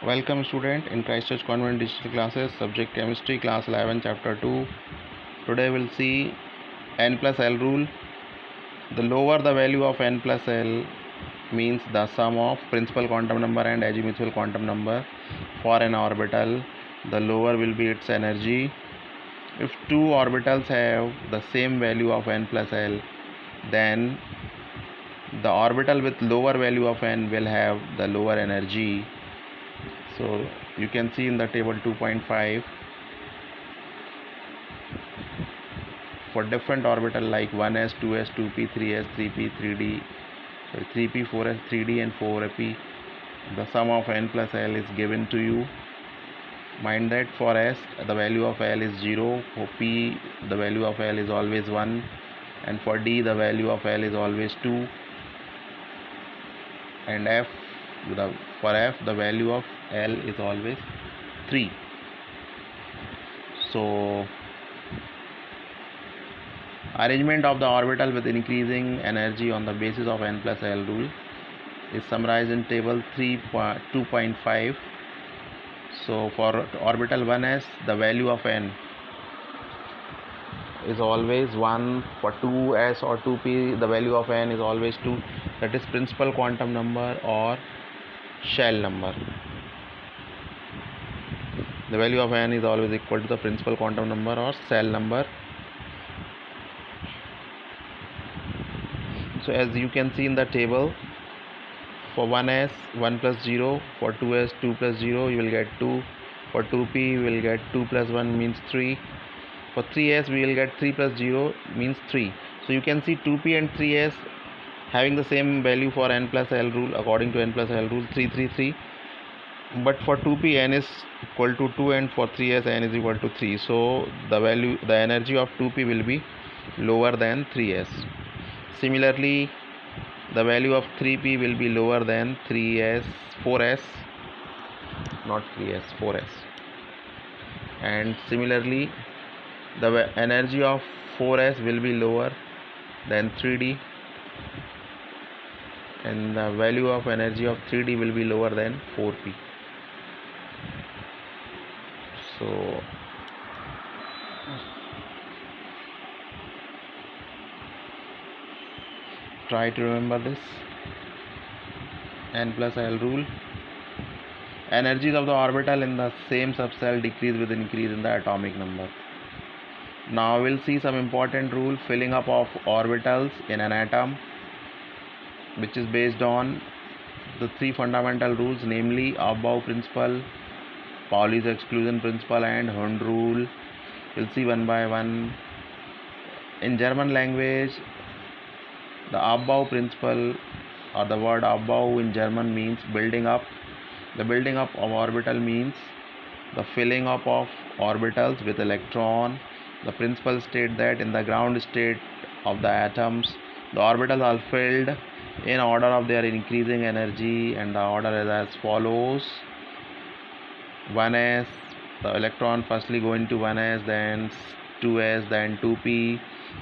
Welcome student in Christchurch Convent Digital Classes, subject Chemistry, class 11, chapter 2. Today we'll see n plus L rule. The lower the value of n plus L means the sum of principal quantum number and azimuthal quantum number for an orbital, the lower will be its energy. If two orbitals have the same value of n plus L, then the orbital with lower value of n will have the lower energy. So you can see in the table 2.5 for different orbital like 1s, 2s, 2p, 3s, 3p, 3d, 3p, 4s, 3d and 4p, the sum of n plus L is given to you. Mind that for s the value of L is 0, for p the value of L is always 1, and for d the value of L is always 2, and for f the value of L is always 3. So arrangement of the orbital with increasing energy on the basis of n plus L rule is summarized in table 2.5. So for orbital 1s the value of n is always 1, for 2s or 2p the value of n is always 2, that is principal quantum number or shell number. The value of n is always equal to the principal quantum number or cell number. So as you can see in the table, for 1s 1 plus 0, for 2s 2 plus 0, you will get 2, for 2p you will get 2 plus 1 means 3, for 3s we will get 3 plus 0 means 3. So you can see 2p and 3s having the same value for n plus L rule, according to n plus L rule 3 3 3, but for 2p n is equal to 2 and for 3s n is equal to 3. So the energy of 2p will be lower than 3s. Similarly, the value of 3p will be lower than 4s, not 3s, 4s. And similarly, the energy of 4s will be lower than 3d, and the value of energy of 3d will be lower than 4p. So try to remember this n plus L rule. Energies of the orbital in the same subcell decrease with increase in the atomic number. Now we'll see some important rule filling up of orbitals in an atom, which is based on the three fundamental rules, namely Aufbau principle, Pauli's exclusion principle and Hund rule. We'll see one by one. In German language, the Aufbau principle or the word Aufbau in German means building up. The building up of orbital means the filling up of orbitals with electron. The principle states that in the ground state of the atoms, the orbitals are filled in order of their increasing energy, and the order is as follows: 1s, the electron firstly go into 1s, then 2s, then 2p,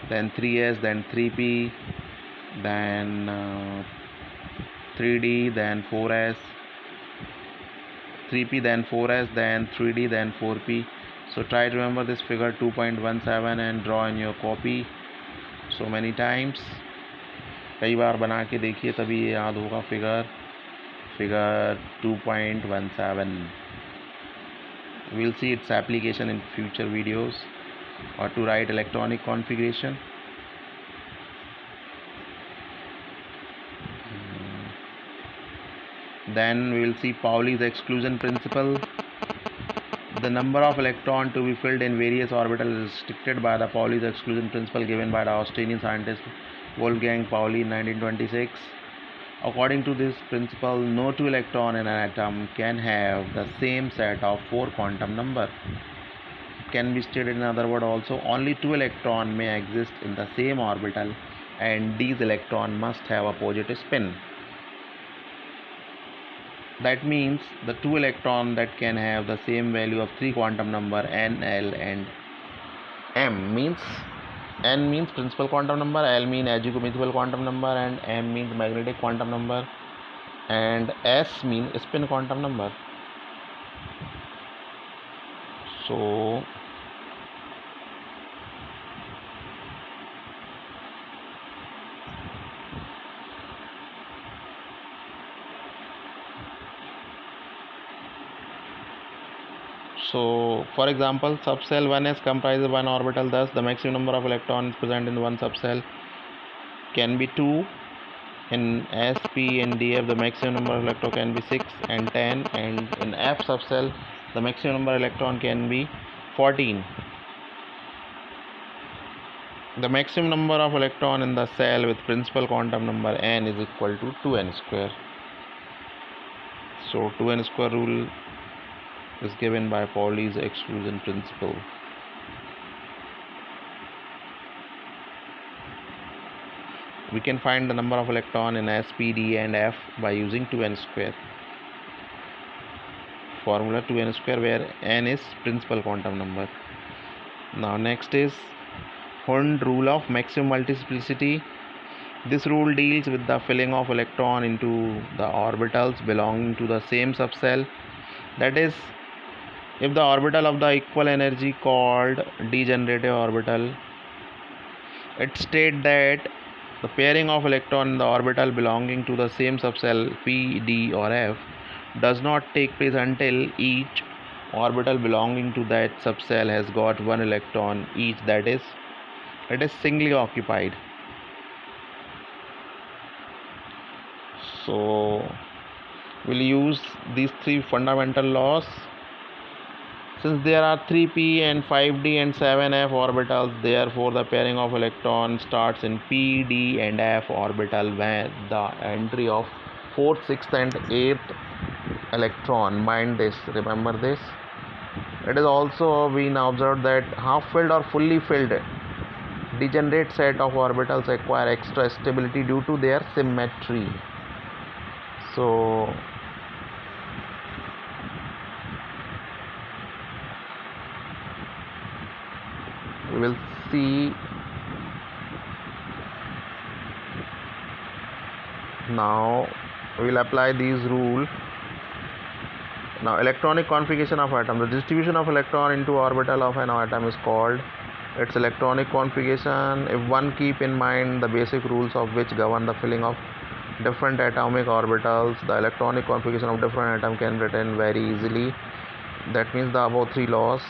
then 3s, then 3p, then 3d, then 4s, 3p, then 4s, then 3d, then 4p. So try to remember this figure 2.17 and draw in your copy so many times. कई बार बना के देखिए तभी ये याद होगा. Figure 2.17. We'll see its application in future videos, or to write electronic configuration. Then we will see Pauli's exclusion principle. The number of electrons to be filled in various orbitals is restricted by the Pauli's exclusion principle given by the Austrian scientist Wolfgang Pauli in 1926. According to this principle, no two electrons in an atom can have the same set of 4 quantum number. It can be stated in other words also, only 2 electrons may exist in the same orbital, and these electrons must have a positive spin. That means the 2 electrons that can have the same value of 3 quantum number n, L and m means n means principal quantum number, L means azimuthal quantum number, and m means magnetic quantum number, and s means spin quantum number. So for example, subcell 1s comprises one orbital. Thus, the maximum number of electrons present in one subcell can be 2. In S, P, and DF, the maximum number of electrons can be 6 and 10. And in F subcell, the maximum number of electrons can be 14. The maximum number of electrons in the cell with principal quantum number n is equal to 2n square. So 2n square rule is given by Pauli's exclusion principle. We can find the number of electrons in S, P, D, and F by using 2n square. Formula 2n square, where n is principal quantum number. Now next is Hund rule of maximum multiplicity. This rule deals with the filling of electron into the orbitals belonging to the same subcell. That is, if the orbital of the equal energy called degenerative orbital, it states that the pairing of electron in the orbital belonging to the same subcell P, D, or F does not take place until each orbital belonging to that subcell has got one electron each, that is, it is singly occupied. So we'll use these three fundamental laws. Since there are 3p and 5d and 7f orbitals, therefore the pairing of electrons starts in p, d, and f orbital when the entry of 4th, 6th, and 8th electron. Mind this, remember this. It is also been observed that half-filled or fully filled degenerate set of orbitals acquire extra stability due to their symmetry. So we will see now. We will apply these rules. Now, electronic configuration of atom. The distribution of electron into orbital of an atom is called its electronic configuration. If one keep in mind the basic rules of which govern the filling of different atomic orbitals, the electronic configuration of different atom can be written very easily. That means the above three laws.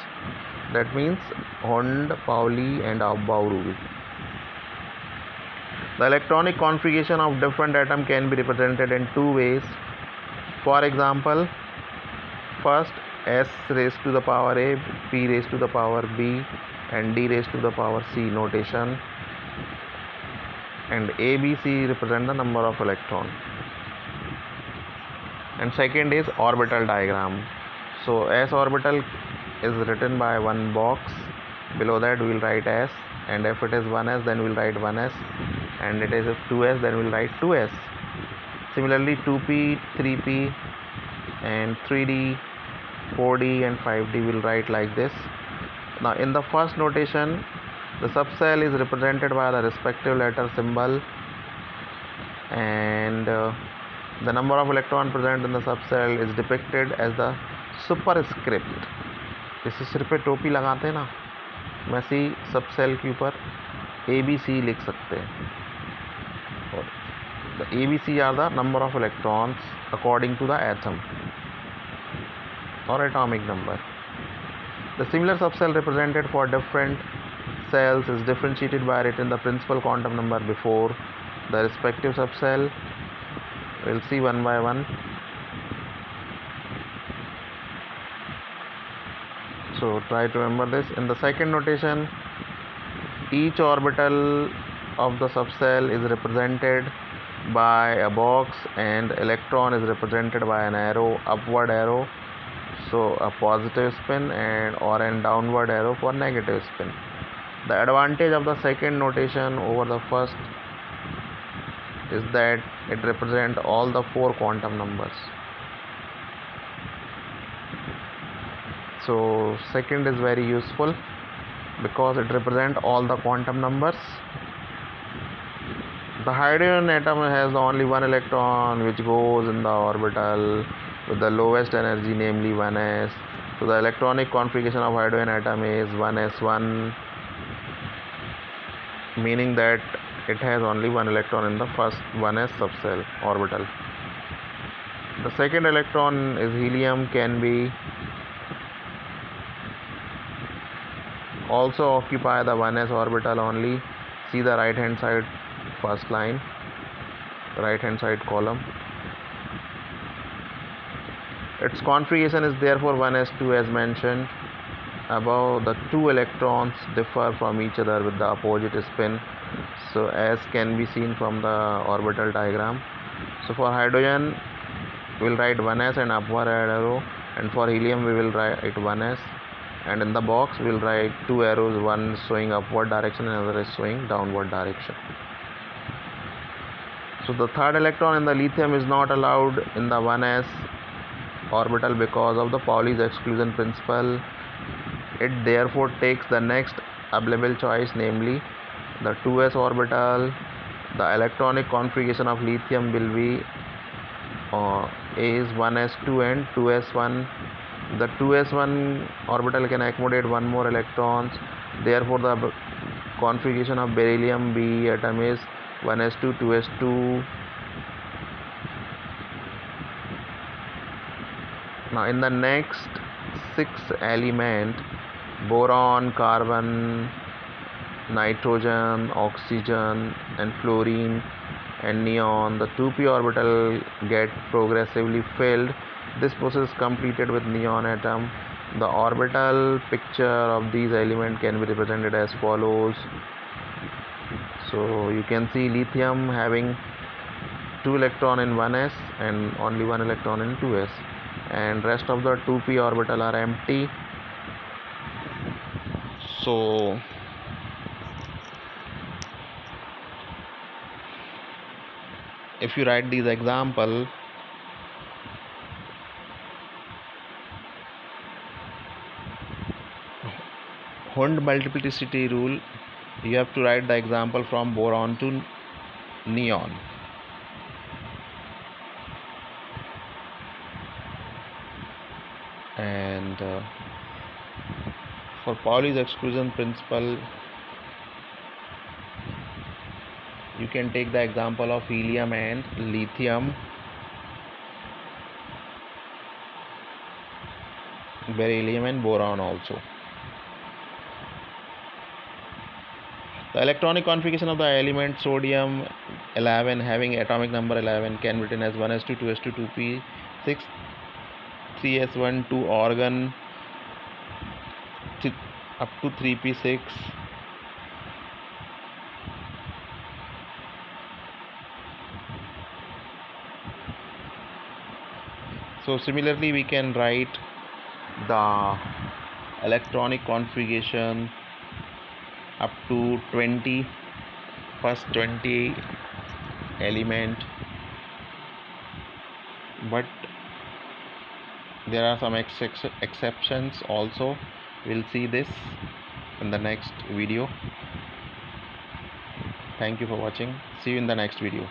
That means Hund, Pauli, and Aufbau rule. The electronic configuration of different atom can be represented in two ways. For example, first, S raised to the power A, P raised to the power B, and D raised to the power C notation. And A, B, C represent the number of electrons. And second is orbital diagram. So S orbital is written by one box. Below that we will write S, and if it is 1s, then we will write 1s, and it is if 2s, then we will write 2s. Similarly, 2p, 3p, and 3d, 4d, and 5d will write like this. Now in the first notation, the subcell is represented by the respective letter symbol, and the number of electrons present in the subcell is depicted as the superscript. जैसे सिर पे टोपी लगाते हैं ना, वैसे ही subshell के ऊपर ABC लिख सकते हैं. और the ABC are the number of electrons according to the atom or atomic number. The similar subcell represented for different cells is differentiated by written the principal quantum number before the respective subcell. We'll see one by one. So try to remember this. In the second notation, each orbital of the subcell is represented by a box, and electron is represented by an arrow, upward arrow, so a positive spin, and or an downward arrow for negative spin. The advantage of the second notation over the first is that it represents all the four quantum numbers. So second is very useful because it represents all the quantum numbers. The hydrogen atom has only one electron which goes in the orbital with the lowest energy, namely 1s. So the electronic configuration of hydrogen atom is 1s1, meaning that it has only one electron in the first 1s subcell orbital. The second electron is helium, can be also occupy the 1s orbital only. See the right hand side first line, right hand side column. Its configuration is therefore 1s2 as mentioned above. The two electrons differ from each other with the opposite spin, so as can be seen from the orbital diagram. So for hydrogen we will write 1s and upward arrow, and for helium we will write 1s, and in the box we will write two arrows, one showing upward direction and another is showing downward direction. So the third electron in the lithium is not allowed in the 1s orbital because of the Pauli's exclusion principle. It therefore takes the next available choice, namely the 2s orbital. The electronic configuration of lithium will be is 1s2 and 2s1. The 2s1 orbital can accommodate one more electrons, therefore the configuration of beryllium B atom is 1s2 2s2. Now in the next 6 element, boron, carbon, nitrogen, oxygen and fluorine and neon, the 2p orbital get progressively filled. This process is completed with neon atom. The orbital picture of these elements can be represented as follows. So you can see lithium having 2 electron in 1s and only 1 electron in 2s, and rest of the 2p orbital are empty. So if you write these example, Hund multiplicity rule, you have to write the example from boron to neon. And for Pauli's exclusion principle, you can take the example of helium and lithium, beryllium and boron also. The electronic configuration of the element sodium 11 having atomic number 11 can be written as 1s2 2s2 2p 6 3s1 2 organ up to 3p6. So similarly we can write the electronic configuration up to 20, first 20 element, but there are some exceptions also. We'll see this in the next video. Thank you for watching. See you in the next video.